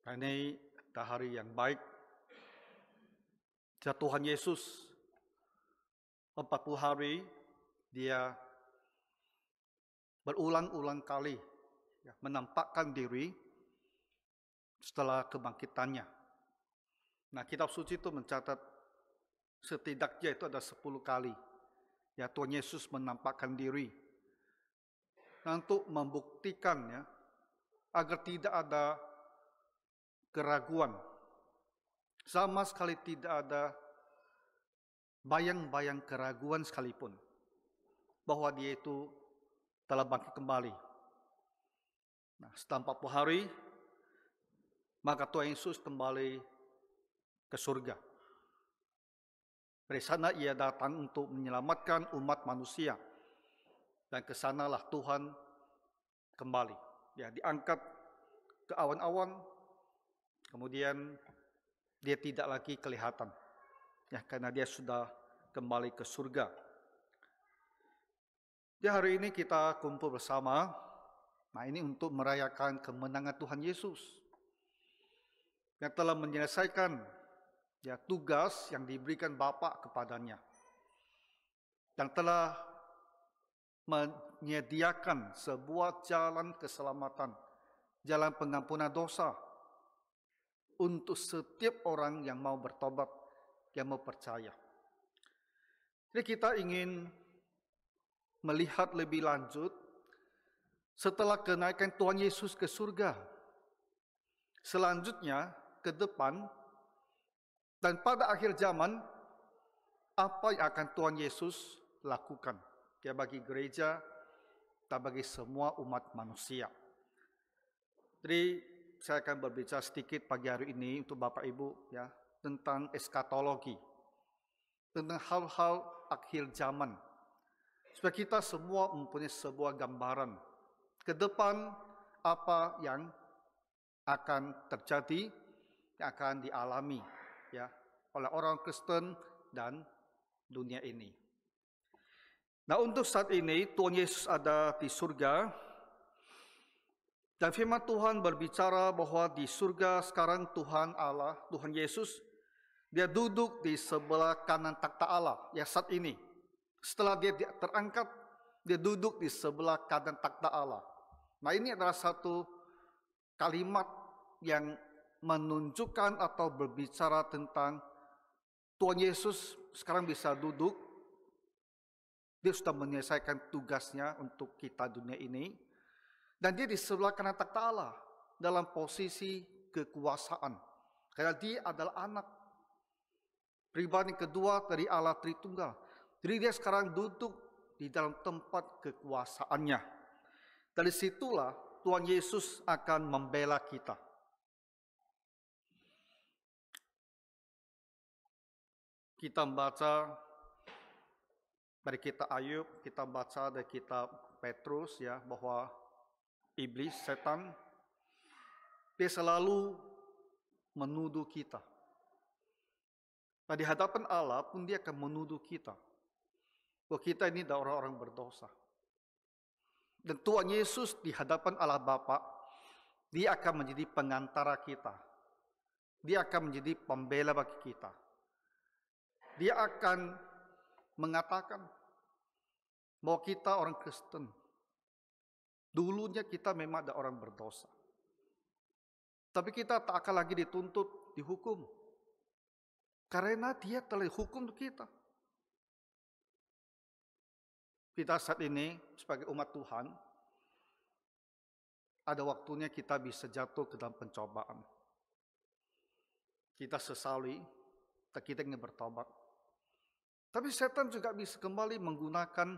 Ini hari yang baik. Tuhan Yesus 40 hari dia berulang-ulang kali menampakkan diri setelah kebangkitannya. Nah, kitab suci itu mencatat setidaknya itu ada 10 kali Tuhan Yesus menampakkan diri untuk membuktikan agar tidak ada keraguan, sama sekali tidak ada bayang-bayang keraguan sekalipun bahwa dia itu telah bangkit kembali. Nah, setelah 40 hari maka Tuhan Yesus kembali ke surga. Dari sana ia datang untuk menyelamatkan umat manusia. Dan ke sanalah Tuhan kembali. Diangkat ke awan-awan, kemudian dia tidak lagi kelihatan. Karena dia sudah kembali ke surga. Hari ini kita kumpul bersama. Nah, ini untuk merayakan kemenangan Tuhan Yesus yang telah menyelesaikan tugas yang diberikan Bapa kepadanya, yang telah menyediakan sebuah jalan keselamatan, jalan pengampunan dosa untuk setiap orang yang mau bertobat, yang mau percaya. Jadi kita ingin melihat lebih lanjut setelah kenaikan Tuhan Yesus ke surga. Selanjutnya ke depan dan pada akhir zaman, apa yang akan Tuhan Yesus lakukan bagi gereja dan bagi semua umat manusia. Jadi saya akan berbicara sedikit pagi hari ini untuk Bapak Ibu tentang eskatologi, tentang hal-hal akhir zaman, supaya kita semua mempunyai sebuah gambaran ke depan apa yang akan terjadi, yang akan dialami oleh orang Kristen dan dunia ini. Nah, untuk saat ini Tuhan Yesus ada di surga, dan firman Tuhan berbicara bahwa di surga sekarang Tuhan Allah, Tuhan Yesus, dia duduk di sebelah kanan takhta Allah saat ini. Setelah dia terangkat, dia duduk di sebelah kanan takhta Allah. Nah, ini adalah satu kalimat yang menunjukkan atau berbicara tentang Tuhan Yesus sekarang bisa duduk. Dia sudah menyelesaikan tugasnya untuk kita dunia ini. Dan dia di sebelah kanan takhta Allah dalam posisi kekuasaan. Karena dia adalah anak pribadi kedua dari Allah Tritunggal. Jadi dia sekarang duduk di dalam tempat kekuasaannya. Dari situlah Tuhan Yesus akan membela kita. Kita membaca dari kitab Ayub, kita baca dari kitab Petrus bahwa iblis, setan, dia selalu menuduh kita. Nah, di hadapan Allah pun dia akan menuduh kita bahwa kita ini adalah orang-orang berdosa. Dan Tuhan Yesus di hadapan Allah Bapa, dia akan menjadi pengantara kita. Dia akan menjadi pembela bagi kita. Dia akan mengatakan bahwa kita orang Kristen, dulunya kita memang ada orang berdosa. Tapi kita tak akan lagi dituntut, dihukum. Karena dia telah hukum kita. Kita saat ini sebagai umat Tuhan, ada waktunya kita bisa jatuh ke dalam pencobaan. Kita sesali, kita ingin bertobat. Tapi setan juga bisa kembali menggunakan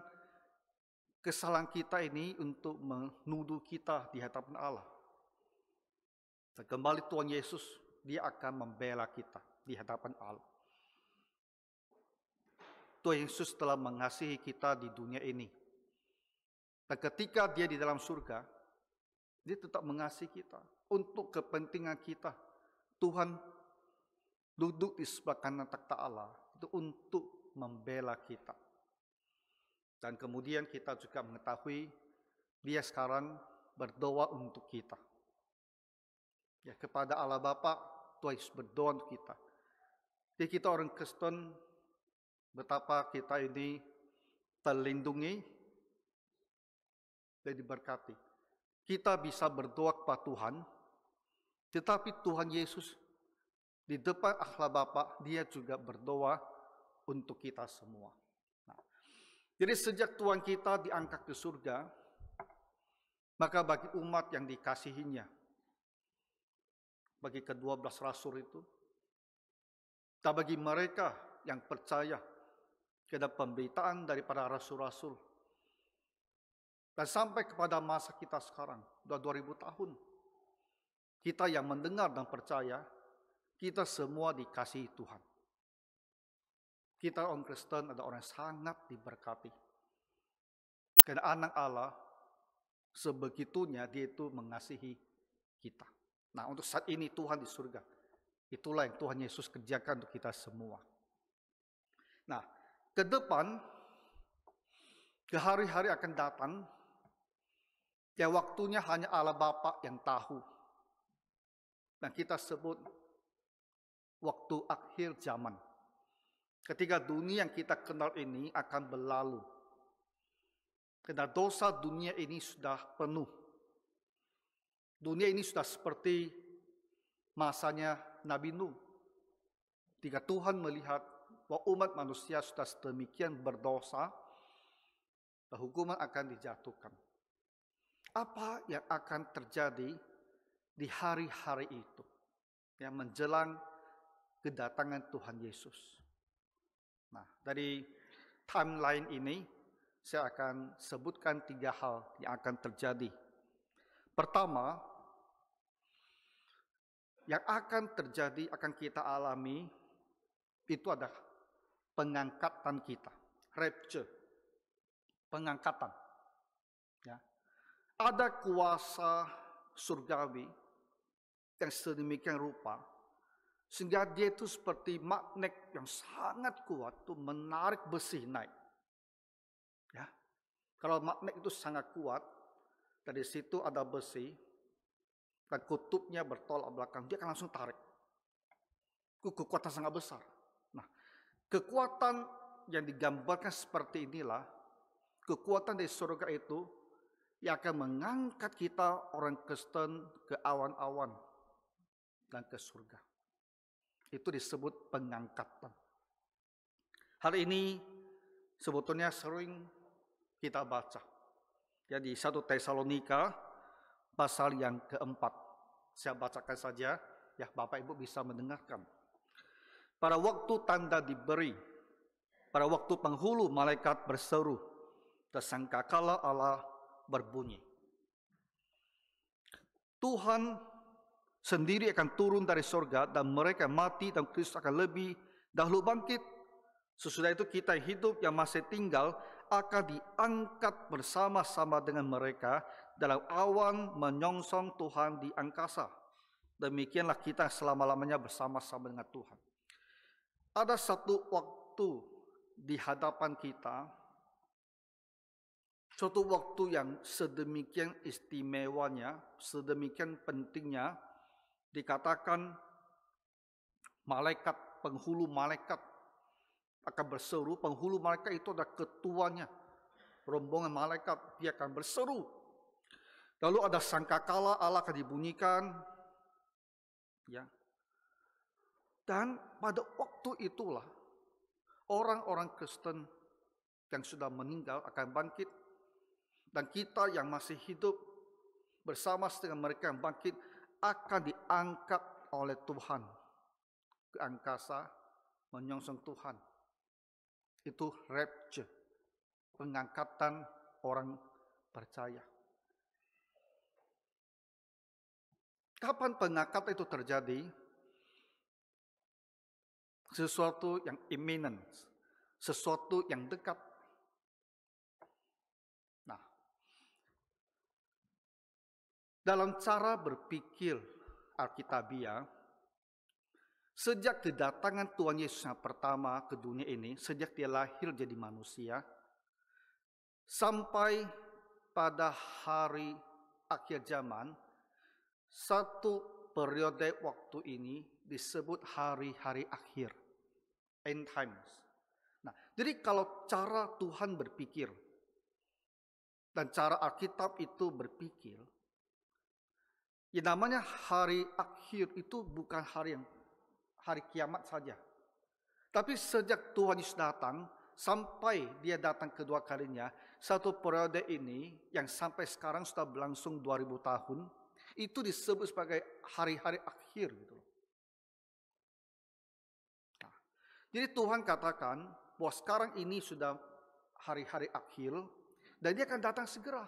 kesalahan kita ini untuk menuduh kita di hadapan Allah. Dan kembali Tuhan Yesus, dia akan membela kita di hadapan Allah. Tuhan Yesus telah mengasihi kita di dunia ini. Dan ketika dia di dalam surga, dia tetap mengasihi kita. Untuk kepentingan kita, Tuhan duduk di sebelah kanan takhta Allah itu untuk membela kita. Dan kemudian kita juga mengetahui dia sekarang berdoa untuk kita. Ya, kepada Allah Bapa, Tuhan Yesus berdoa untuk kita. Jadi kita orang Kristen, betapa kita ini terlindungi dan diberkati. Kita bisa berdoa kepada Tuhan, tetapi Tuhan Yesus di depan Allah Bapa, dia juga berdoa untuk kita semua. Nah, jadi sejak Tuhan kita diangkat ke surga, maka bagi umat yang dikasihinya, bagi ke-12 rasul itu, dan bagi mereka yang percaya kepada pemberitaan daripada rasul-rasul, dan sampai kepada masa kita sekarang, sudah 2000 tahun, kita yang mendengar dan percaya, kita semua dikasihi Tuhan. Kita orang Kristen adalah orang yang sangat diberkati. Karena anak Allah, sebegitunya dia itu mengasihi kita. Nah, untuk saat ini Tuhan di surga. Itulah yang Tuhan Yesus kerjakan untuk kita semua. Nah, ke depan, ke hari-hari akan datang, ya waktunya hanya Allah Bapa yang tahu. Dan kita sebut waktu akhir zaman. Ketika dunia yang kita kenal ini akan berlalu. Karena dosa dunia ini sudah penuh. Dunia ini sudah seperti masanya Nabi Nuh. Ketika Tuhan melihat bahwa umat manusia sudah sedemikian berdosa, hukuman akan dijatuhkan. Apa yang akan terjadi di hari-hari itu yang menjelang kedatangan Tuhan Yesus? Nah, dari timeline ini saya akan sebutkan 3 hal yang akan terjadi. Pertama, yang akan terjadi, akan kita alami, itu adalah pengangkatan kita. Rapture. Pengangkatan. Ya. Ada kuasa surgawi yang sedemikian rupa, sehingga dia itu seperti magnet yang sangat kuat, tuh menarik besi naik. Ya. Kalau magnet itu sangat kuat, dari situ ada besi, dan kutubnya bertolak belakang, dia akan langsung tarik. Itu kekuatan sangat besar. Nah, kekuatan yang digambarkan seperti inilah, kekuatan dari surga itu, yang akan mengangkat kita orang Kristen ke awan-awan dan ke surga. Itu disebut pengangkatan. Hal ini sebetulnya sering kita baca. Jadi 1 Tesalonika pasal yang keempat. Saya bacakan saja, ya Bapak Ibu bisa mendengarkan. Pada waktu tanda diberi, pada waktu penghulu malaikat berseru, dan sangkakala Allah berbunyi. Tuhan sendiri akan turun dari surga dan mereka mati dan Kristus akan lebih dahulu bangkit. Sesudah itu kita hidup yang masih tinggal akan diangkat bersama-sama dengan mereka dalam awan menyongsong Tuhan di angkasa. Demikianlah kita selama-lamanya bersama-sama dengan Tuhan. Ada satu waktu di hadapan kita, suatu waktu yang sedemikian istimewanya, sedemikian pentingnya, dikatakan malaikat, penghulu malaikat akan berseru. Penghulu malaikat itu ada ketuanya, rombongan malaikat, dia akan berseru. Lalu ada sangkakala Allah akan dibunyikan, ya. Dan pada waktu itulah orang-orang Kristen yang sudah meninggal akan bangkit, dan kita yang masih hidup bersama dengan mereka yang bangkit akan diangkat oleh Tuhan ke angkasa menyongsong Tuhan. Itu rapture, pengangkatan orang percaya. Kapan pengangkatan itu terjadi? Sesuatu yang imminent, sesuatu yang dekat. Nah, dalam cara berpikir Alkitabiah, sejak kedatangan Tuhan Yesus yang pertama ke dunia ini, sejak dia lahir jadi manusia, sampai pada hari akhir zaman, satu periode waktu ini disebut hari-hari akhir, end times. Nah, jadi kalau cara Tuhan berpikir dan cara Alkitab itu berpikir, ya namanya hari akhir itu bukan hari kiamat saja. Tapi sejak Tuhan Yesus datang, sampai dia datang kedua kalinya, satu periode ini yang sampai sekarang sudah berlangsung 2000 tahun, itu disebut sebagai hari-hari akhir. Gitu. Nah, jadi Tuhan katakan bahwa sekarang ini sudah hari-hari akhir, dan dia akan datang segera.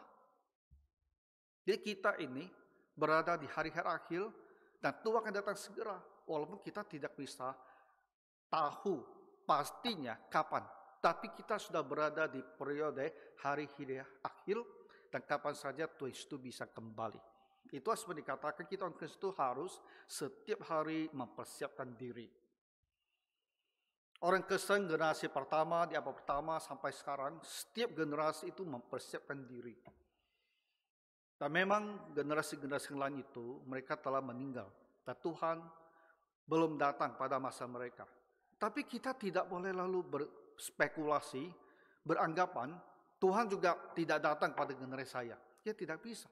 Jadi kita ini berada di hari-hari akhir, dan Tuhan akan datang segera. Walaupun kita tidak bisa tahu pastinya kapan. Tapi kita sudah berada di periode hari-hari akhir, dan kapan saja Tuhan itu bisa kembali. Itu seperti dikatakan kita orang Kristen harus setiap hari mempersiapkan diri. Orang Kristen generasi pertama, di abad pertama sampai sekarang, setiap generasi itu mempersiapkan diri. Dan memang generasi-generasi lain itu, mereka telah meninggal. Dan Tuhan belum datang pada masa mereka. Tapi kita tidak boleh lalu berspekulasi, beranggapan Tuhan juga tidak datang pada generasi saya. Ya tidak bisa.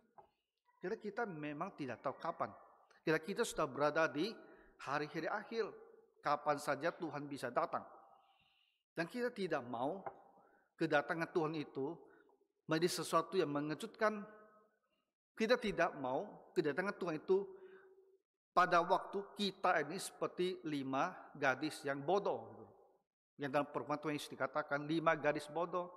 Jadi kita memang tidak tahu kapan. Kita sudah berada di hari-hari akhir. Kapan saja Tuhan bisa datang. Dan kita tidak mau kedatangan Tuhan itu menjadi sesuatu yang mengejutkan. Kita tidak mau kedatangan Tuhan itu pada waktu kita ini seperti 5 gadis yang bodoh. Yang dalam firman Tuhan Yesus dikatakan 5 gadis bodoh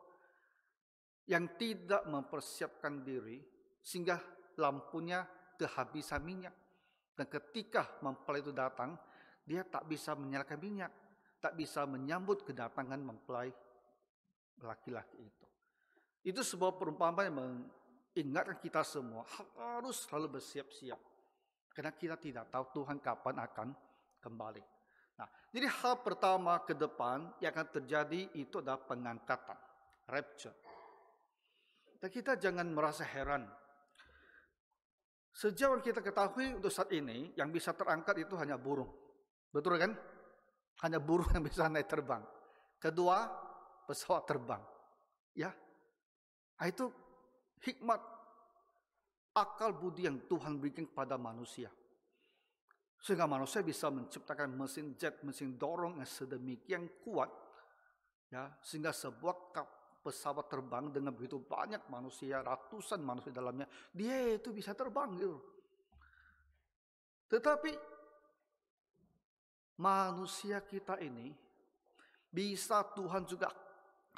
yang tidak mempersiapkan diri sehingga lampunya kehabisan minyak. Dan ketika mempelai itu datang, dia tak bisa menyalakan minyak, tak bisa menyambut kedatangan mempelai laki-laki itu. Itu sebuah perumpamaan yang mengingatkan kita semua harus selalu bersiap-siap. Karena kita tidak tahu Tuhan kapan akan kembali. Nah, jadi hal pertama ke depan yang akan terjadi itu adalah pengangkatan, rapture. Dan kita jangan merasa heran. Sejauh yang kita ketahui untuk saat ini, yang bisa terangkat itu hanya burung. Betul kan? Hanya burung yang bisa naik terbang. Kedua, pesawat terbang. Ya, nah, itu hikmat akal budi yang Tuhan berikan kepada manusia. Sehingga manusia bisa menciptakan mesin jet, mesin dorong yang sedemikian kuat. Ya, sehingga sebuah pesawat terbang dengan begitu banyak manusia, ratusan manusia dalamnya, dia itu bisa terbang gitu. Tetapi manusia kita ini bisa Tuhan juga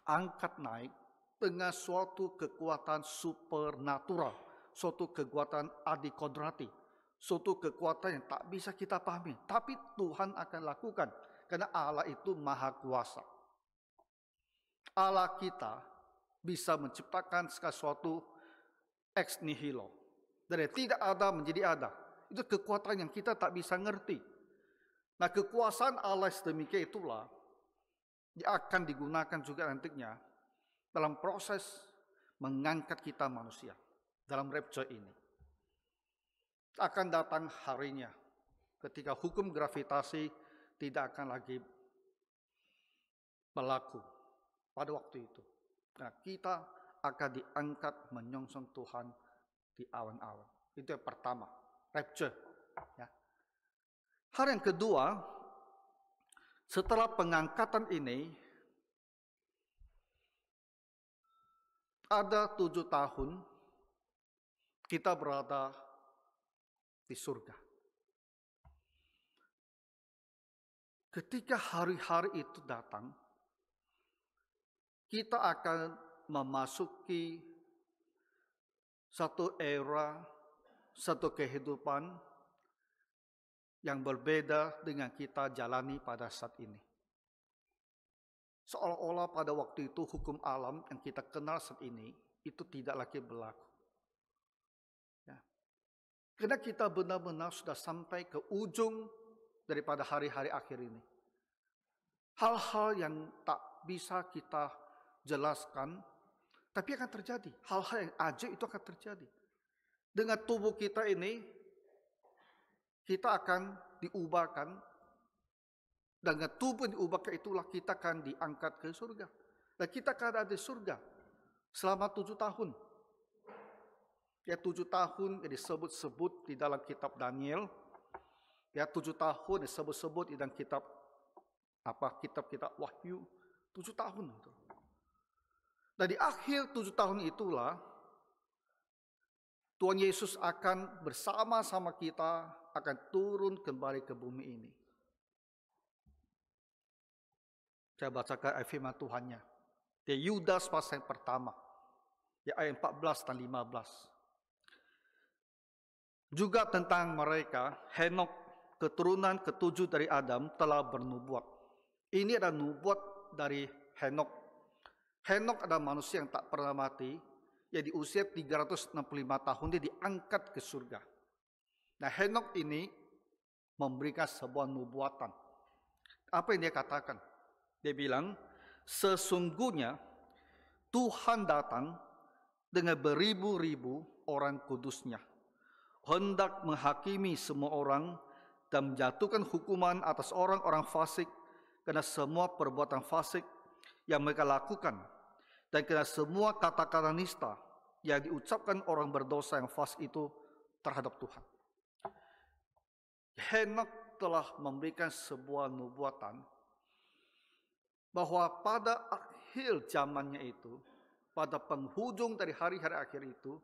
angkat naik dengan suatu kekuatan supernatural, suatu kekuatan adikodrati, suatu kekuatan yang tak bisa kita pahami. Tapi Tuhan akan lakukan karena Allah itu maha kuasa. Allah kita bisa menciptakan sesuatu ex nihilo. Dari tidak ada menjadi ada. Itu kekuatan yang kita tak bisa ngerti. Nah, kekuasaan Allah sedemikian itulah yang akan digunakan juga nantinya dalam proses mengangkat kita manusia dalam rapture ini. Akan datang harinya ketika hukum gravitasi tidak akan lagi berlaku pada waktu itu. Nah, kita akan diangkat menyongsong Tuhan di awan-awan. Itu yang pertama, rapture. Ya. Hal yang kedua, setelah pengangkatan ini, ada 7 tahun kita berada di surga. Ketika hari-hari itu datang, kita akan memasuki satu era, satu kehidupan yang berbeda dengan kita jalani pada saat ini. Seolah-olah pada waktu itu hukum alam yang kita kenal saat ini itu tidak lagi berlaku. Ya. Karena kita benar-benar sudah sampai ke ujung daripada hari-hari akhir ini. Hal-hal yang tak bisa kita jelaskan, tapi akan terjadi. Hal-hal yang ajaib itu akan terjadi. Dengan tubuh kita ini, kita akan diubahkan, dan dengan tubuh yang diubahkan itulah kita akan diangkat ke surga. Dan kita akan ada di surga selama 7 tahun. Ya, 7 tahun yang disebut-sebut di dalam kitab Daniel. Ya, 7 tahun disebut-sebut di dalam kitab kitab Wahyu. 7 tahun itu. Dan di akhir 7 tahun itulah Tuhan Yesus akan bersama-sama kita akan turun kembali ke bumi ini. Saya bacakan ayat firman Tuhannya. Di Yudas pasal yang pertama. Ya, ayat 14 dan 15. Juga tentang mereka, Henok, keturunan ketujuh dari Adam, telah bernubuat. Ini adalah nubuat dari Henok. Henok adalah manusia yang tak pernah mati. Ya, di usia 365 tahun dia diangkat ke surga. Nah, Henok ini memberikan sebuah nubuatan. Apa yang dia katakan? Dia bilang, sesungguhnya Tuhan datang dengan beribu-ribu orang kudusnya, hendak menghakimi semua orang dan menjatuhkan hukuman atas orang-orang fasik karena semua perbuatan fasik yang mereka lakukan dan karena semua kata-kata nista yang diucapkan orang berdosa yang fasik itu terhadap Tuhan. Henok telah memberikan sebuah nubuatan bahwa pada akhir zamannya itu, pada penghujung dari hari-hari akhir itu,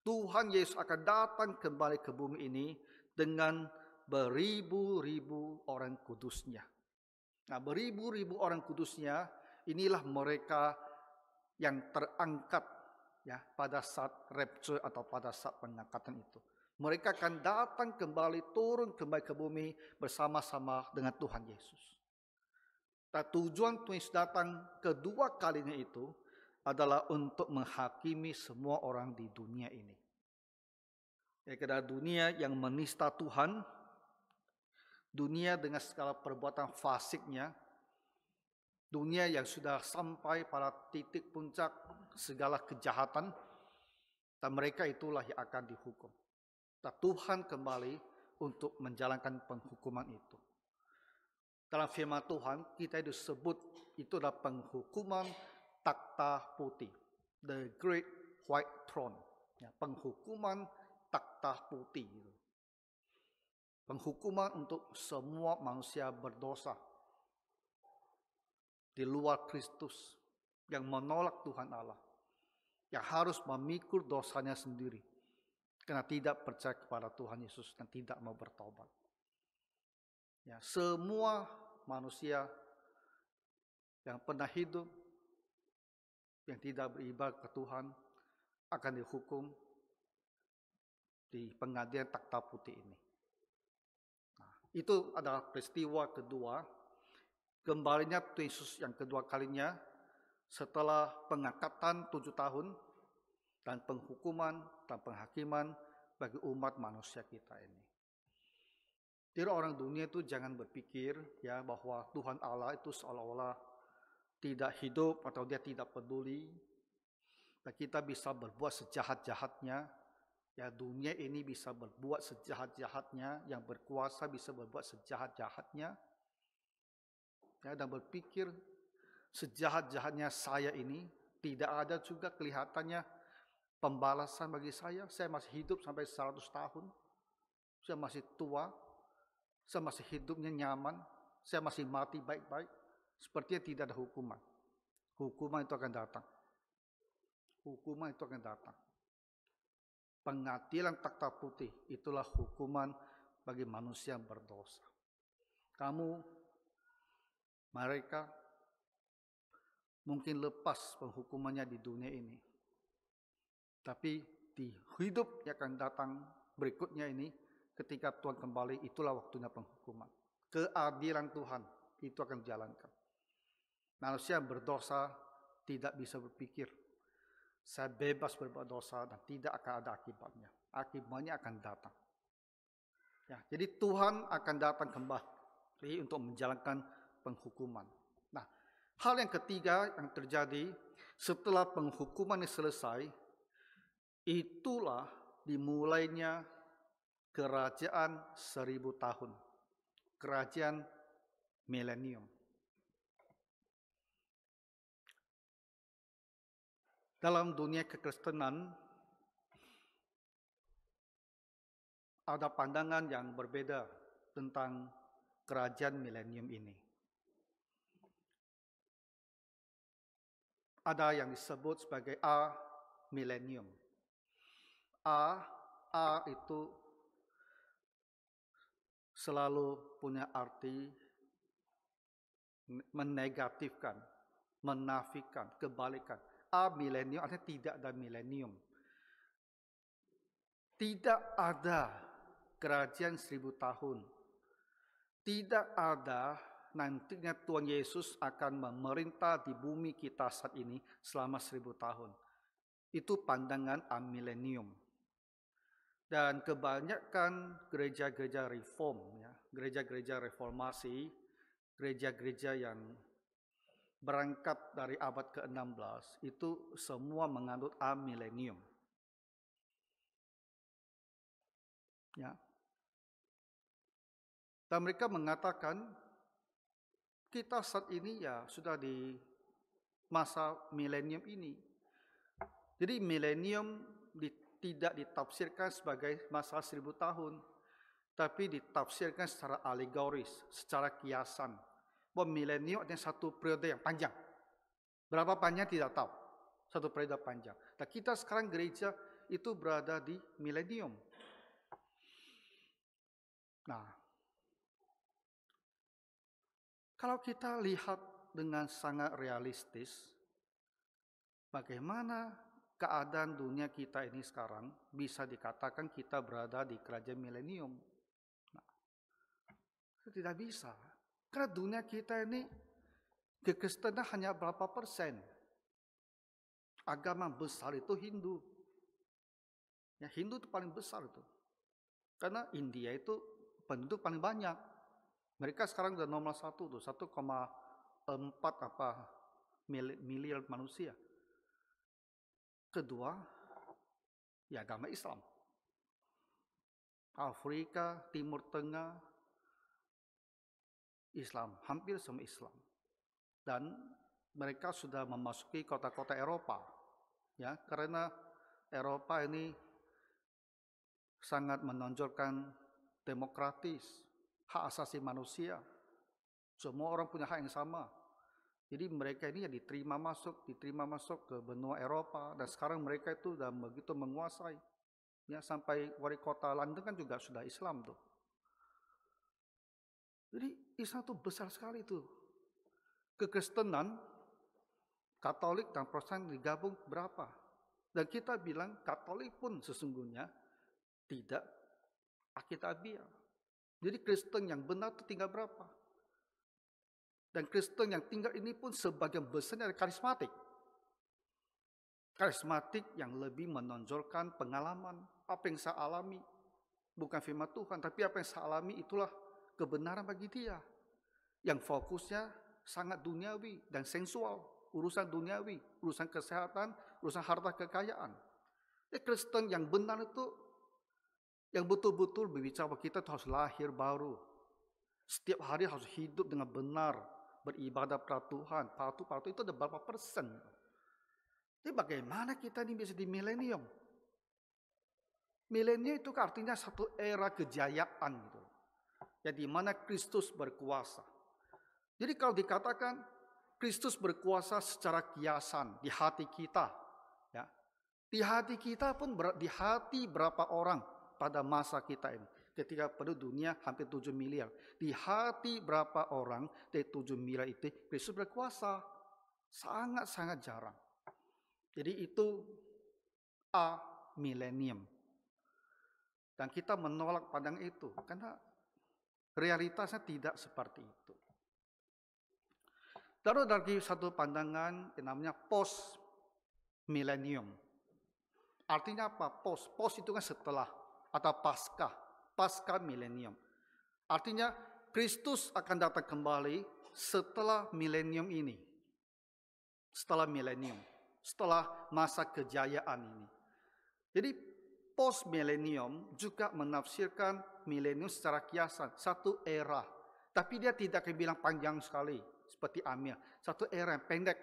Tuhan Yesus akan datang kembali ke bumi ini dengan beribu-ribu orang kudusnya. Nah, beribu-ribu orang kudusnya, inilah mereka yang terangkat ya pada saat rapture atau pada saat pengangkatan itu. Mereka akan datang kembali, turun kembali ke bumi bersama-sama dengan Tuhan Yesus. Dan tujuan Tuhan Yesus datang kedua kalinya itu adalah untuk menghakimi semua orang di dunia ini. Ya, karena dunia yang menista Tuhan, dunia dengan segala perbuatan fasiknya, dunia yang sudah sampai pada titik puncak segala kejahatan, dan mereka itulah yang akan dihukum. Dan Tuhan kembali untuk menjalankan penghukuman itu. Dalam firman Tuhan, kita disebut itu adalah penghukuman takhta putih. The Great White Throne. Ya, penghukuman takhta putih. Penghukuman untuk semua manusia berdosa di luar Kristus yang menolak Tuhan Allah, yang harus memikul dosanya sendiri karena tidak percaya kepada Tuhan Yesus dan tidak mau bertobat. Ya, semua manusia yang pernah hidup, yang tidak beribadah ke Tuhan, akan dihukum di pengadilan takhta putih ini. Nah, itu adalah peristiwa kedua, kembalinya Tuhan Yesus yang kedua kalinya, setelah pengangkatan 7 tahun, dan penghukuman dan penghakiman bagi umat manusia kita ini. Jadi orang dunia itu jangan berpikir ya bahwa Tuhan Allah itu seolah-olah tidak hidup atau dia tidak peduli. Dan kita bisa berbuat sejahat-jahatnya. Ya, dunia ini bisa berbuat sejahat-jahatnya, yang berkuasa bisa berbuat sejahat-jahatnya. Ya, dan berpikir sejahat-jahatnya saya ini tidak ada juga kelihatannya pembalasan bagi saya. Saya masih hidup sampai 100 tahun. Saya masih tua. Saya masih hidupnya nyaman, saya masih mati baik-baik, sepertinya tidak ada hukuman. Hukuman itu akan datang. Hukuman itu akan datang. Pengadilan takhta putih, itulah hukuman bagi manusia yang berdosa. Kamu, mereka, mungkin lepas penghukumannya di dunia ini. Tapi di hidup yang akan datang berikutnya ini, ketika Tuhan kembali, itulah waktunya penghukuman. Keadilan Tuhan itu akan dijalankan. Manusia yang berdosa tidak bisa berpikir, saya bebas berbuat dosa dan tidak akan ada akibatnya. Akibatnya akan datang. Ya, jadi Tuhan akan datang kembali untuk menjalankan penghukuman. Nah, hal yang ketiga yang terjadi setelah penghukuman ini selesai, itulah dimulainya kerajaan 1000 tahun, kerajaan milenium. Dalam dunia kekristenan, ada pandangan yang berbeda tentang kerajaan milenium ini. Ada yang disebut sebagai A milenium. A itu selalu punya arti menegatifkan, menafikan, kebalikan. A milenium artinya tidak ada milenium. Tidak ada kerajaan 1000 tahun. Tidak ada nantinya Tuhan Yesus akan memerintah di bumi kita saat ini selama 1000 tahun. Itu pandangan amilenium. Dan kebanyakan gereja-gereja reform, ya, gereja-gereja reformasi, gereja-gereja yang berangkat dari abad ke-16, itu semua menganut amilenium. Ya. Dan mereka mengatakan, kita saat ini ya sudah di masa milenium ini. Jadi milenium tidak ditafsirkan sebagai masa 1000 tahun, tapi ditafsirkan secara alegoris, secara kiasan. Bahwa milenium adalah satu periode yang panjang. Berapa panjang tidak tahu. Satu periode panjang. Dan kita sekarang gereja itu berada di milenium. Nah, kalau kita lihat dengan sangat realistis, bagaimana keadaan dunia kita ini sekarang bisa dikatakan kita berada di kerajaan milenium? Nah, tidak bisa. Karena dunia kita ini kekristenan hanya berapa persen. Agama besar itu Hindu. Ya, Hindu itu paling besar itu. Karena India itu penduduk paling banyak. Mereka sekarang sudah nomor 1 tuh, 1,4 miliar manusia. Kedua, ya agama Islam. Afrika, Timur Tengah, Islam, hampir semua Islam. Dan mereka sudah memasuki kota-kota Eropa. Ya, karena Eropa ini sangat menonjolkan demokratis, hak asasi manusia. Semua orang punya hak yang sama. Jadi mereka ini ya diterima masuk ke benua Eropa, dan sekarang mereka itu sudah begitu menguasai. Ya, sampai wali kota London kan juga sudah Islam tuh. Jadi Islam itu besar sekali tuh. Kekristenan, Katolik dan Protestan digabung berapa? Dan kita bilang Katolik pun sesungguhnya tidak Alkitabiah. Jadi Kristen yang benar itu tinggal berapa? Dan Kristen yang tinggal ini pun sebagian besar dari karismatik. Karismatik yang lebih menonjolkan pengalaman. Apa yang saya alami, bukan firman Tuhan, tapi apa yang saya alami itulah kebenaran bagi dia. Yang fokusnya sangat duniawi dan sensual. Urusan duniawi, urusan kesehatan, urusan harta kekayaan. Kristen yang benar itu, yang betul-betul berbicara bahwa kita harus lahir baru. Setiap hari harus hidup dengan benar, beribadah pada Tuhan. Patuh itu ada berapa persen? Jadi bagaimana kita ini bisa di milenium? Milenium itu artinya satu era kejayaan gitu. Ya, di mana Kristus berkuasa. Jadi kalau dikatakan Kristus berkuasa secara kiasan di hati kita, ya, di hati kita pun di hati berapa orang pada masa kita ini. Ketika penduduk dunia hampir 7 miliar. Di hati berapa orang dari 7 miliar itu Kristus berkuasa? Sangat-sangat jarang. Jadi itu A milenium. Dan kita menolak pandangan itu. Karena realitasnya tidak seperti itu. Lalu dari satu pandangan yang namanya post milenium. Artinya apa? Post itu kan setelah atau pasca milenium. Artinya Kristus akan datang kembali setelah milenium ini. Setelah milenium, setelah masa kejayaan ini. Jadi post milenium juga menafsirkan milenium secara kiasan, satu era. Tapi dia tidak akan bilang panjang sekali seperti Amir. Satu era yang pendek.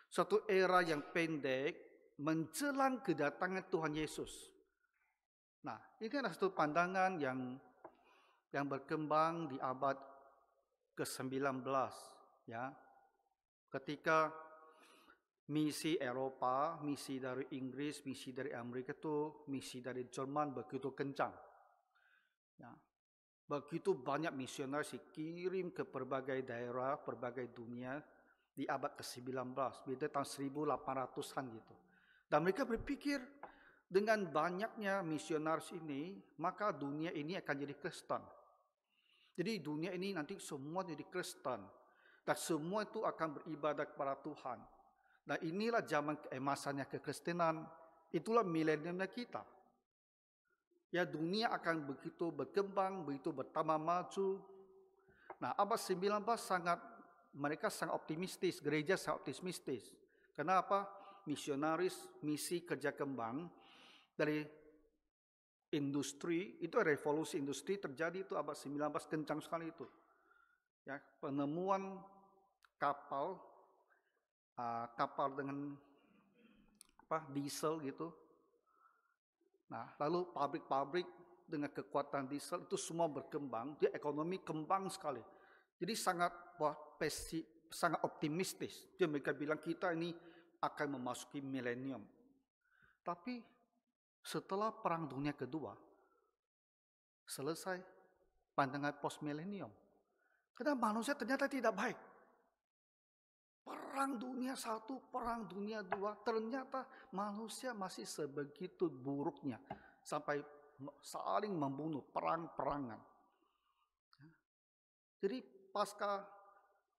Satu era yang pendek menjelang kedatangan Tuhan Yesus. Nah, ini adalah satu pandangan yang berkembang di abad ke-19, ya. Ketika misi Eropa, misi dari Inggris, misi dari Amerika itu, misi dari Jerman begitu kencang. Ya. Begitu banyak misionaris dikirim ke berbagai daerah, berbagai dunia di abad ke-19, beda tahun 1800-an gitu. Dan mereka berpikir dengan banyaknya misionaris ini, maka dunia ini akan jadi Kristen. Jadi dunia ini nanti semua jadi Kristen. Dan semua itu akan beribadah kepada Tuhan. Nah, inilah zaman keemasannya kekristenan. Itulah mileniumnya kita. Ya, dunia akan begitu berkembang, begitu bertambah maju. Nah, abad 19 mereka sangat optimistis, gereja sangat optimistis. Kenapa? Misionaris, misi kerja kembang dari industri, itu revolusi industri terjadi itu abad 19, kencang sekali itu. Ya, penemuan kapal dengan diesel gitu. Nah, lalu pabrik-pabrik dengan kekuatan diesel itu semua berkembang, dia ekonomi kembang sekali. Jadi sangat optimistis. Dia mereka bilang kita ini akan memasuki milenium. Tapi setelah Perang Dunia Kedua selesai pandangan post milenium. Karena manusia ternyata tidak baik. Perang Dunia I, Perang Dunia II, ternyata manusia masih sebegitu buruknya. Sampai saling membunuh, perang-perangan. Jadi pasca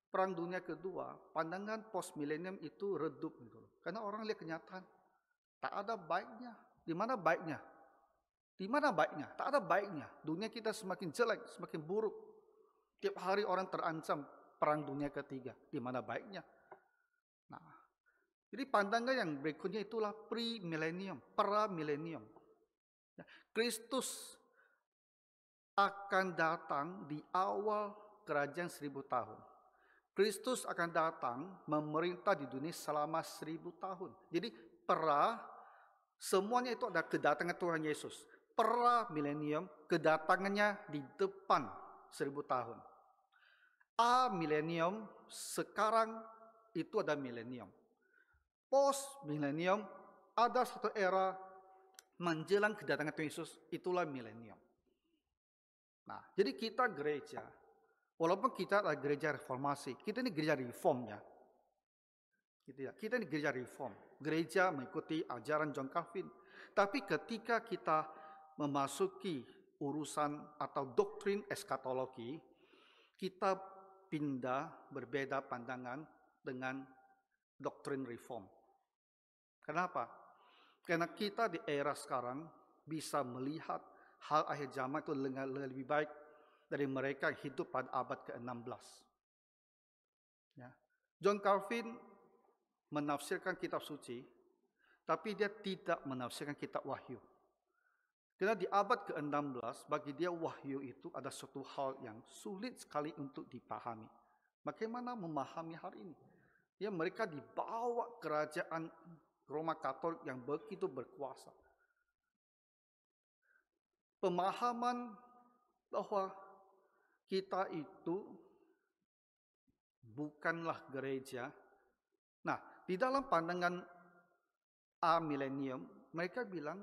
Perang Dunia Kedua, pandangan post milenium itu redup. Gitu. Karena orang lihat kenyataan, tak ada baiknya. Di mana baiknya? Di mana baiknya? Tak ada baiknya. Dunia kita semakin jelek, semakin buruk. Tiap hari orang terancam Perang Dunia Ketiga. Di mana baiknya? Nah, jadi pandangan yang berikutnya itulah pre-millennium, pra-millennium. Kristus akan datang di awal kerajaan 1000 tahun. Kristus akan datang memerintah di dunia selama 1000 tahun. Jadi semuanya itu ada kedatangan Tuhan Yesus. Pra-millennium, kedatangannya di depan 1000 tahun. A-millennium, sekarang itu ada milenium. Post milenium ada satu era menjelang kedatangan Tuhan Yesus, itulah milenium. Nah, jadi kita gereja, walaupun kita adalah gereja reformasi, kita ini gereja reform ya. Kita ini gereja reform, gereja mengikuti ajaran John Calvin. Tapi ketika kita memasuki urusan atau doktrin eskatologi, kita pindah berbeda pandangan dengan doktrin reform. Kenapa? Karena kita di era sekarang bisa melihat hal akhir zaman itu lebih baik dari mereka yang hidup pada abad ke-16. Ya. John Calvin menafsirkan kitab suci, tapi dia tidak menafsirkan kitab wahyu. Karena di abad ke-16, bagi dia wahyu itu ada suatu hal yang sulit sekali untuk dipahami. Bagaimana memahami hal ini? Ya, mereka dibawa kerajaan Roma Katolik yang begitu berkuasa. Pemahaman bahwa kita itu bukanlah gereja. Nah, di dalam pandangan A-millennium, mereka bilang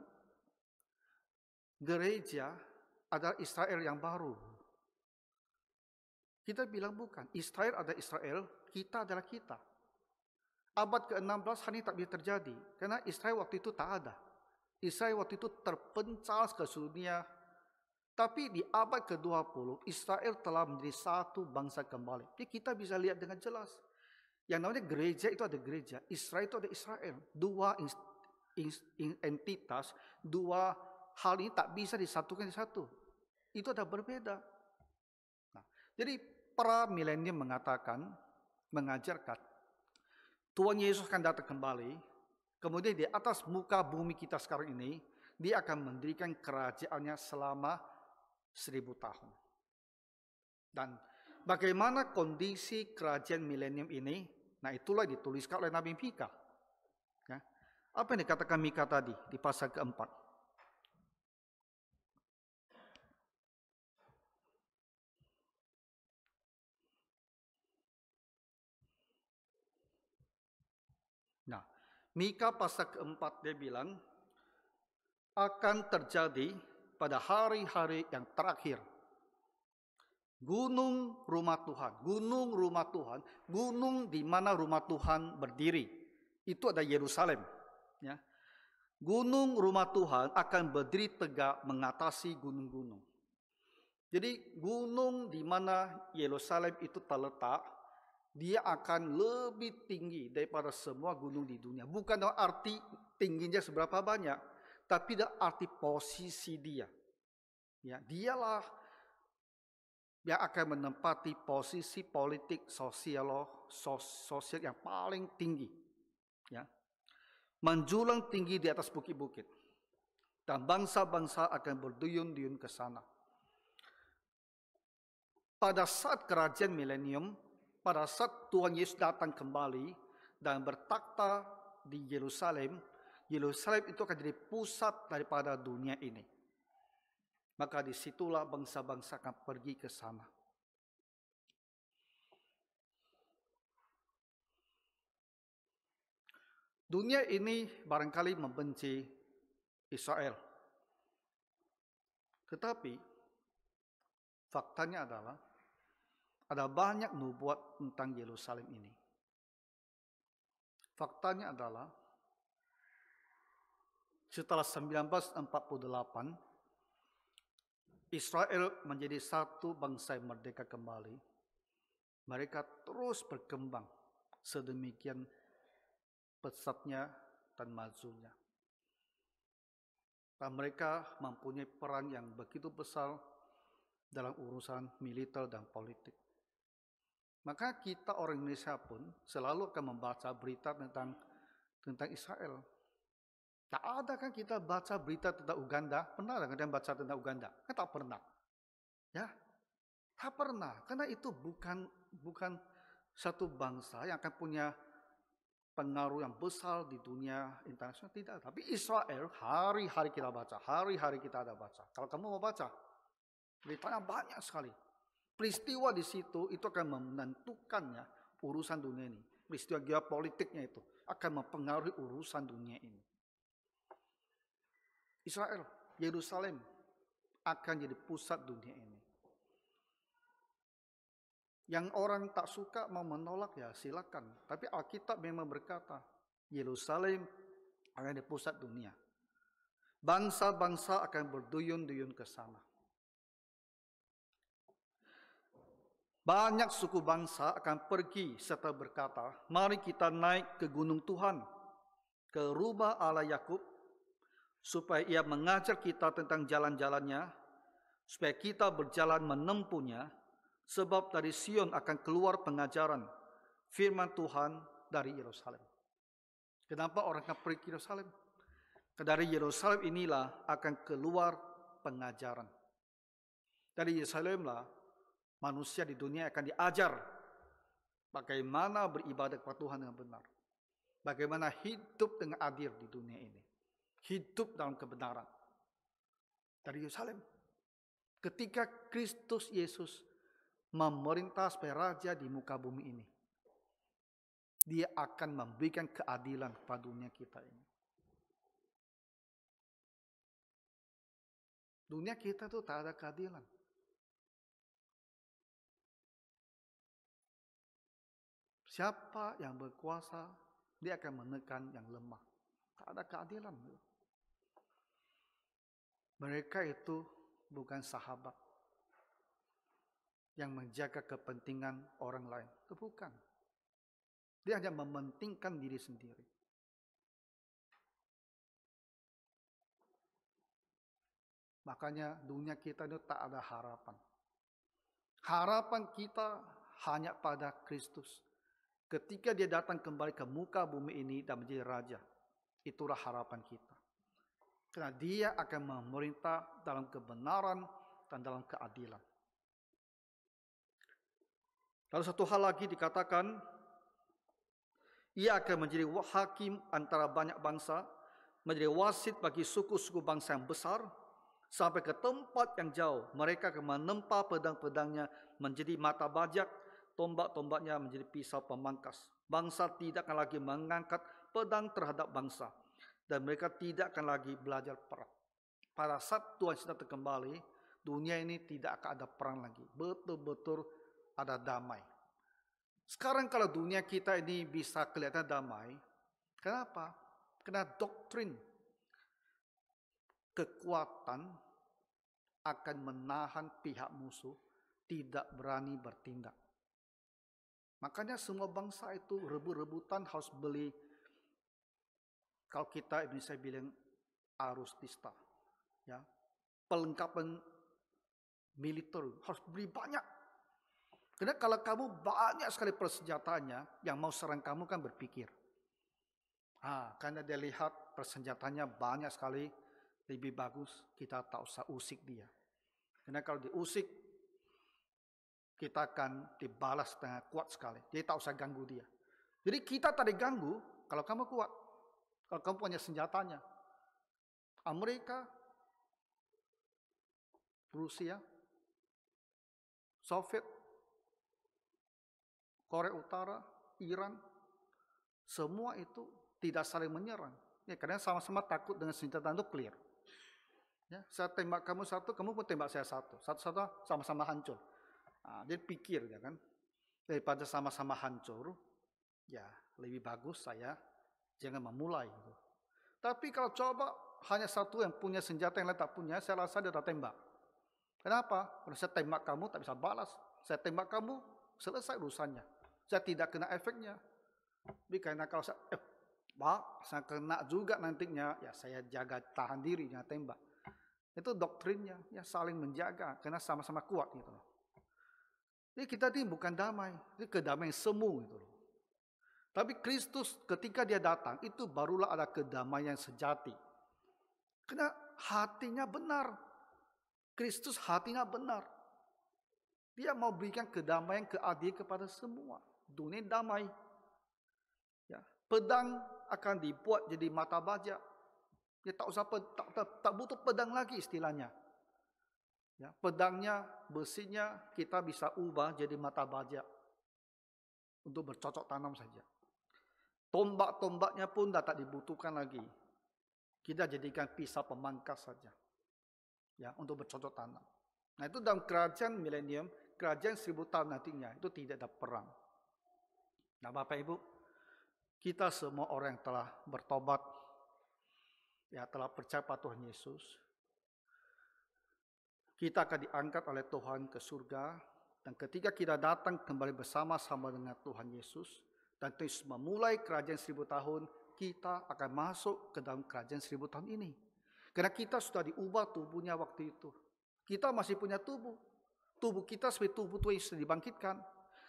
gereja adalah Israel yang baru. Kita bilang bukan. Israel adalah Israel, kita adalah kita. Abad ke-16 hal ini tak bisa terjadi. Karena Israel waktu itu tak ada. Israel waktu itu terpencar ke dunia. Tapi di abad ke-20, Israel telah menjadi satu bangsa kembali. Jadi kita bisa lihat dengan jelas. Yang namanya gereja itu ada gereja. Israel itu ada Israel. Dua entitas, dua hal ini tak bisa disatukan di satu. Itu ada berbeda. Nah, jadi para milenium mengajarkan, Tuhan Yesus akan datang kembali. Kemudian di atas muka bumi kita sekarang ini, Dia akan mendirikan kerajaannya selama 1000 tahun. Dan bagaimana kondisi kerajaan milenium ini? Nah, itulah dituliskan oleh Nabi Mika. Ya. Apa yang dikatakan Mika tadi di pasal keempat? Nah, Mika pasal keempat dia bilang, akan terjadi pada hari-hari yang terakhir. Gunung rumah Tuhan, gunung di mana rumah Tuhan berdiri. Itu ada Yerusalem. Ya. Gunung rumah Tuhan akan berdiri tegak mengatasi gunung-gunung. Jadi gunung di mana Yerusalem itu terletak, dia akan lebih tinggi daripada semua gunung di dunia. Bukan arti tingginya seberapa banyak, tapi arti posisi dia. Ya, dialah yang akan menempati posisi politik sosial yang paling tinggi. Ya. Menjulang tinggi di atas bukit-bukit. Dan bangsa-bangsa akan berduyun-duyun ke sana. Pada saat kerajaan milenium, pada saat Tuhan Yesus datang kembali dan bertakhta di Yerusalem, Yerusalem itu akan jadi pusat daripada dunia ini. Maka disitulah bangsa-bangsa akan pergi ke sana. Dunia ini barangkali membenci Israel. Tetapi faktanya adalah ada banyak nubuat tentang Yerusalem ini. Faktanya adalah setelah 1948 Israel menjadi satu bangsa yang merdeka kembali. Mereka terus berkembang sedemikian pesatnya dan majunya. Dan mereka mempunyai peran yang begitu besar dalam urusan militer dan politik. Maka kita orang Indonesia pun selalu akan membaca berita tentang Israel. Tak ada kan kita baca berita tentang Uganda? Pernah kan kalian baca tentang Uganda? Kan tak pernah. Ya, tak pernah. Karena itu bukan satu bangsa yang akan punya pengaruh yang besar di dunia internasional. Tidak. Tapi Israel hari-hari kita baca. Hari-hari kita ada baca. Kalau kamu mau baca, beritanya banyak sekali. Peristiwa di situ itu akan menentukannya urusan dunia ini. Peristiwa geopolitiknya itu akan mempengaruhi urusan dunia ini. Israel, Yerusalem akan jadi pusat dunia ini. Yang orang tak suka mau menolak ya silakan. Tapi Alkitab memang berkata, Yerusalem akan jadi pusat dunia. Bangsa-bangsa akan berduyun-duyun ke sana. Banyak suku bangsa akan pergi serta berkata, mari kita naik ke gunung Tuhan, ke rumah Allah Yakub, supaya ia mengajar kita tentang jalan-jalannya, supaya kita berjalan menempuhnya, sebab dari Sion akan keluar pengajaran, firman Tuhan dari Yerusalem. Kenapa orang akan pergi ke Yerusalem? Dari Yerusalem inilah akan keluar pengajaran. Dari Yerusalem lah manusia di dunia akan diajar bagaimana beribadah kepada Tuhan dengan benar. Bagaimana hidup dengan adil di dunia ini. Hidup dalam kebenaran. Dari Yerusalem. Ketika Kristus Yesus memerintah sebagai raja di muka bumi ini, dia akan memberikan keadilan kepada dunia kita ini. Dunia kita tuh tak ada keadilan. Siapa yang berkuasa, dia akan menekan yang lemah. Tak ada keadilan. Mereka itu bukan sahabat yang menjaga kepentingan orang lain. Itu bukan. Dia hanya mementingkan diri sendiri. Makanya dunia kita itu tak ada harapan. Harapan kita hanya pada Kristus. Ketika dia datang kembali ke muka bumi ini dan menjadi raja. Itulah harapan kita. Karena dia akan memerintah dalam kebenaran dan dalam keadilan. Lalu satu hal lagi dikatakan, ia akan menjadi hakim antara banyak bangsa, menjadi wasit bagi suku-suku bangsa yang besar, sampai ke tempat yang jauh. Mereka akan menempa pedang-pedangnya menjadi mata bajak, tombak-tombaknya menjadi pisau pemangkas. Bangsa tidak akan lagi mengangkat pedang terhadap bangsa, dan mereka tidak akan lagi belajar perang. Pada saat Tuhan sudah kembali, dunia ini tidak akan ada perang lagi. Betul-betul ada damai. Sekarang kalau dunia kita ini bisa kelihatan damai, kenapa? Karena doktrin kekuatan akan menahan pihak musuh tidak berani bertindak. Makanya semua bangsa itu rebut-rebutan harus beli, kalau kita Indonesia bilang arustista, ya, perlengkapan militer harus beli banyak. Karena kalau kamu banyak sekali persenjataannya, yang mau serang kamu kan berpikir, karena dia lihat persenjataannya banyak sekali, lebih bagus kita tak usah usik dia. Karena kalau diusik, kita akan dibalas dengan kuat sekali. Jadi tak usah ganggu dia. Jadi kita tak diganggu kalau kamu kuat. Kalau kamu punya senjatanya. Amerika, Rusia, Soviet, Korea Utara, Iran, semua itu tidak saling menyerang. Ya, karena sama-sama takut dengan senjata nuklir. Ya, saya tembak kamu satu, kamu pun tembak saya satu. Satu-satu sama-sama hancur. Dia pikir, ya kan? Daripada sama-sama hancur, ya lebih bagus saya jangan memulai. Gitu. Tapi kalau coba hanya satu yang punya senjata yang lain tak punya, saya rasa dia tak tembak. Kenapa? Karena saya tembak kamu tak bisa balas. Saya tembak kamu, selesai urusannya. Saya tidak kena efeknya. Tapi karena kalau saya kena juga nantinya, ya saya jaga tahan diri, jangan tembak. Itu doktrinnya, ya saling menjaga, karena sama-sama kuat gitu loh. Jadi kita ini bukan damai, ini kedamaian semu gitu loh. Tapi Kristus ketika dia datang, itu barulah ada kedamaian sejati. Karena hatinya benar. Kristus hatinya benar. Dia mau berikan kedamaian, keadilan kepada semua. Dunia damai. Ya, pedang akan dibuat jadi mata bajak. Dia tak butuh pedang lagi istilahnya. Ya, pedangnya, besinya kita bisa ubah jadi mata bajak untuk bercocok tanam saja. Tombak-tombaknya pun dah tak dibutuhkan lagi. Kita jadikan pisau pemangkas saja. Ya, untuk bercocok tanam. Nah, itu dalam kerajaan milenium, kerajaan 1000 tahun nantinya, itu tidak ada perang. Nah, Bapak Ibu, kita semua orang yang telah bertobat, ya telah percaya pada Tuhan Yesus, kita akan diangkat oleh Tuhan ke surga, dan ketika kita datang kembali bersama-sama dengan Tuhan Yesus, dan Yesus memulai kerajaan 1000 tahun, kita akan masuk ke dalam kerajaan 1000 tahun ini. Karena kita sudah diubah tubuhnya waktu itu. Kita masih punya tubuh. Tubuh kita seperti tubuh Tuhan Yesus dibangkitkan.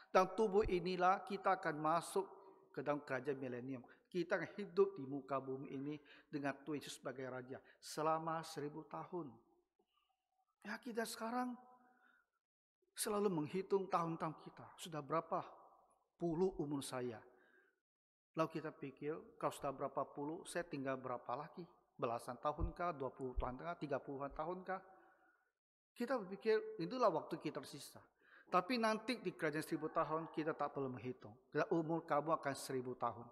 Dan tubuh inilah kita akan masuk ke dalam kerajaan milenium. Kita akan hidup di muka bumi ini dengan Tuhan Yesus sebagai Raja selama 1000 tahun. Ya, kita sekarang selalu menghitung tahun-tahun kita. Sudah berapa puluh umur saya. Lalu kita pikir, kalau sudah berapa puluh, saya tinggal berapa lagi? Belasan tahun kah? 20 tahun kah? 30 tahun kah? Kita berpikir, itulah waktu kita tersisa. Tapi nanti di kerajaan 1000 tahun, kita tak perlu menghitung. Karena umur kamu akan 1000 tahun.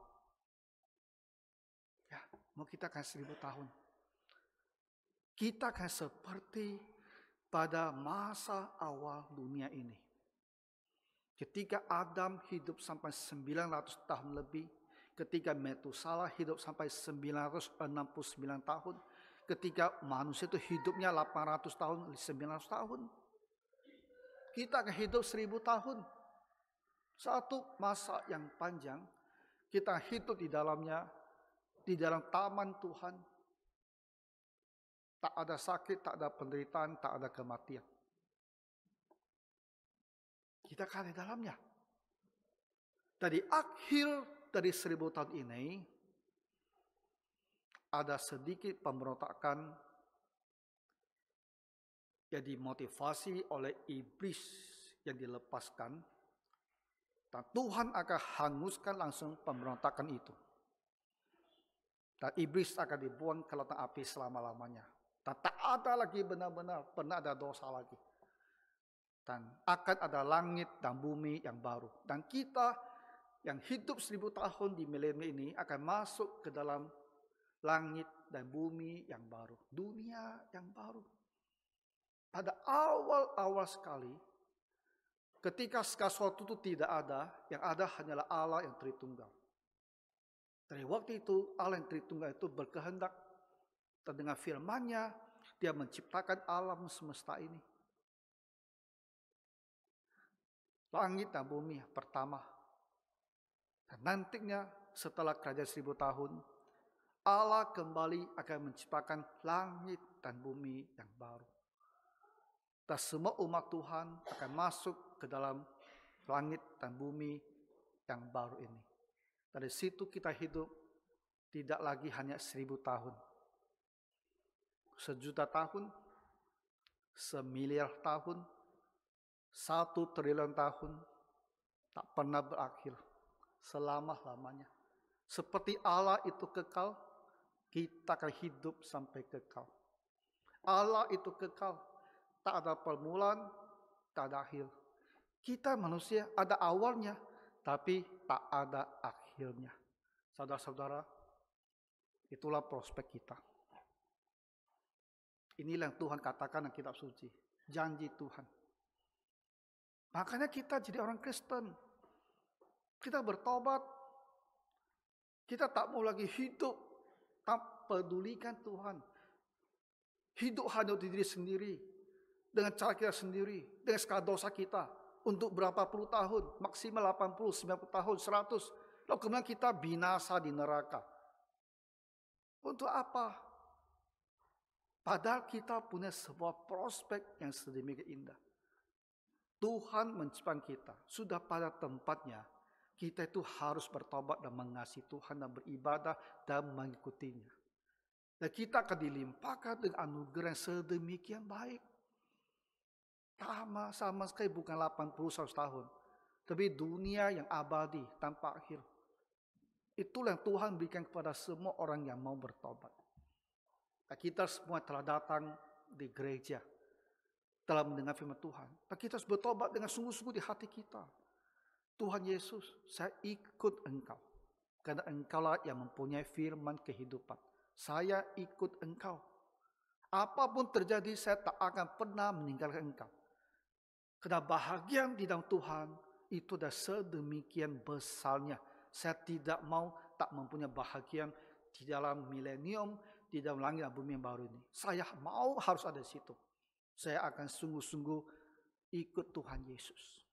Ya, mau kita akan 1000 tahun. Kita akan seperti pada masa awal dunia ini. Ketika Adam hidup sampai 900 tahun lebih, ketika Metusalah hidup sampai 969 tahun, ketika manusia itu hidupnya 800 tahun, 900 tahun, kita akan hidup 1000 tahun. Satu masa yang panjang, kita hidup di dalamnya, di dalam taman Tuhan. Tak ada sakit, tak ada penderitaan, tak ada kematian. Kita akan di dalamnya. Dari akhir dari 1000 tahun ini, ada sedikit pemberontakan yang dimotivasi oleh iblis yang dilepaskan, dan Tuhan akan hanguskan langsung pemberontakan itu. Dan iblis akan dibuang ke lautan api selama-lamanya. Dan tak ada lagi benar-benar pernah ada dosa lagi. Dan akan ada langit dan bumi yang baru. Dan kita yang hidup 1000 tahun di milenium ini akan masuk ke dalam langit dan bumi yang baru. Dunia yang baru. Pada awal-awal sekali, ketika sesuatu itu tidak ada, yang ada hanyalah Allah yang Tritunggal. Dari waktu itu, Allah yang Tritunggal itu berkehendak, dan dengan firman-Nya, Dia menciptakan alam semesta ini. Langit dan bumi pertama. Dan nantinya, setelah kerajaan 1000 tahun, Allah kembali akan menciptakan langit dan bumi yang baru. Dan semua umat Tuhan akan masuk ke dalam langit dan bumi yang baru ini. Dari situ kita hidup tidak lagi hanya 1000 tahun. 1.000.000 tahun, 1.000.000.000 tahun, 1 triliun tahun, tak pernah berakhir. Selama-lamanya. Seperti Allah itu kekal, kita akan hidup sampai kekal. Allah itu kekal, tak ada permulaan, tak ada akhir. Kita manusia ada awalnya, tapi tak ada akhirnya. Saudara-saudara, itulah prospek kita. Inilah yang Tuhan katakan dalam kitab suci. Janji Tuhan. Makanya kita jadi orang Kristen. Kita bertobat. Kita tak mau lagi hidup tak pedulikan Tuhan. Hidup hanya untuk diri sendiri. Dengan cara kita sendiri. Dengan skala dosa kita. Untuk berapa puluh tahun. Maksimal 80, 90 tahun, 100. Lalu kemudian kita binasa di neraka. Untuk apa? Padahal kita punya sebuah prospek yang sedemikian indah. Tuhan menciptakan kita. Sudah pada tempatnya. Kita itu harus bertobat dan mengasihi Tuhan dan beribadah dan mengikutinya. Dan kita akan dilimpahkan dengan anugerah yang sedemikian baik. Sama sekali bukan 80-100 tahun. Tapi dunia yang abadi tanpa akhir. Itulah yang Tuhan berikan kepada semua orang yang mau bertobat. Dan kita semua telah datang di gereja. Telah mendengar firman Tuhan. Dan kita harus bertobat dengan sungguh-sungguh di hati kita. Tuhan Yesus, saya ikut Engkau. Karena Engkaulah yang mempunyai firman kehidupan. Saya ikut Engkau. Apapun terjadi, saya tak akan pernah meninggalkan Engkau. Karena bahagia di dalam Tuhan, itu dah sedemikian besarnya. Saya tidak mau tak mempunyai bahagia di dalam milenium, di dalam langit dan bumi yang baru ini. Saya mau harus ada di situ. Saya akan sungguh-sungguh ikut Tuhan Yesus.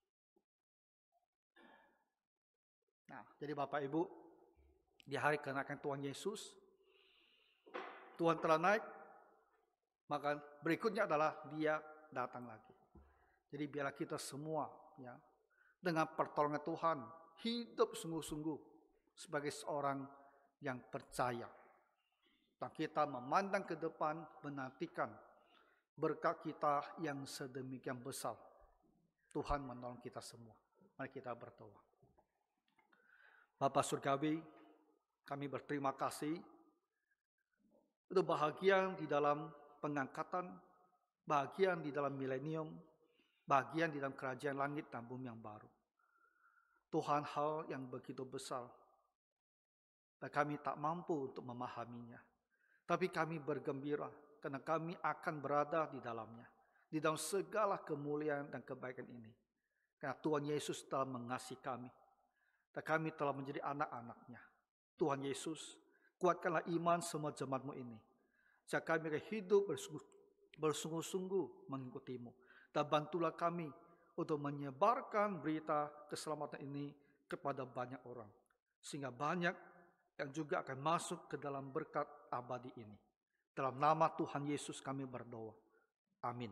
Nah, jadi Bapak Ibu, di hari kenakan Tuhan Yesus, Tuhan telah naik, maka berikutnya adalah Dia datang lagi. Jadi biarlah kita semua ya, dengan pertolongan Tuhan hidup sungguh-sungguh sebagai seorang yang percaya. Dan kita memandang ke depan, menantikan berkat kita yang sedemikian besar. Tuhan menolong kita semua. Mari kita berdoa. Bapa Surgawi, kami berterima kasih untuk bahagian di dalam pengangkatan, bahagian di dalam milenium, bahagian di dalam kerajaan langit dan bumi yang baru. Tuhan, hal yang begitu besar, dan kami tak mampu untuk memahaminya. Tapi kami bergembira karena kami akan berada di dalamnya, di dalam segala kemuliaan dan kebaikan ini. Karena Tuhan Yesus telah mengasihi kami. Dan kami telah menjadi anak-anak-Nya. Tuhan Yesus, kuatkanlah iman semua jemaat-Mu ini. Sehingga kami akan hidup bersungguh-sungguh mengikut-Mu. Dan bantulah kami untuk menyebarkan berita keselamatan ini kepada banyak orang. Sehingga banyak yang juga akan masuk ke dalam berkat abadi ini. Dalam nama Tuhan Yesus kami berdoa. Amin.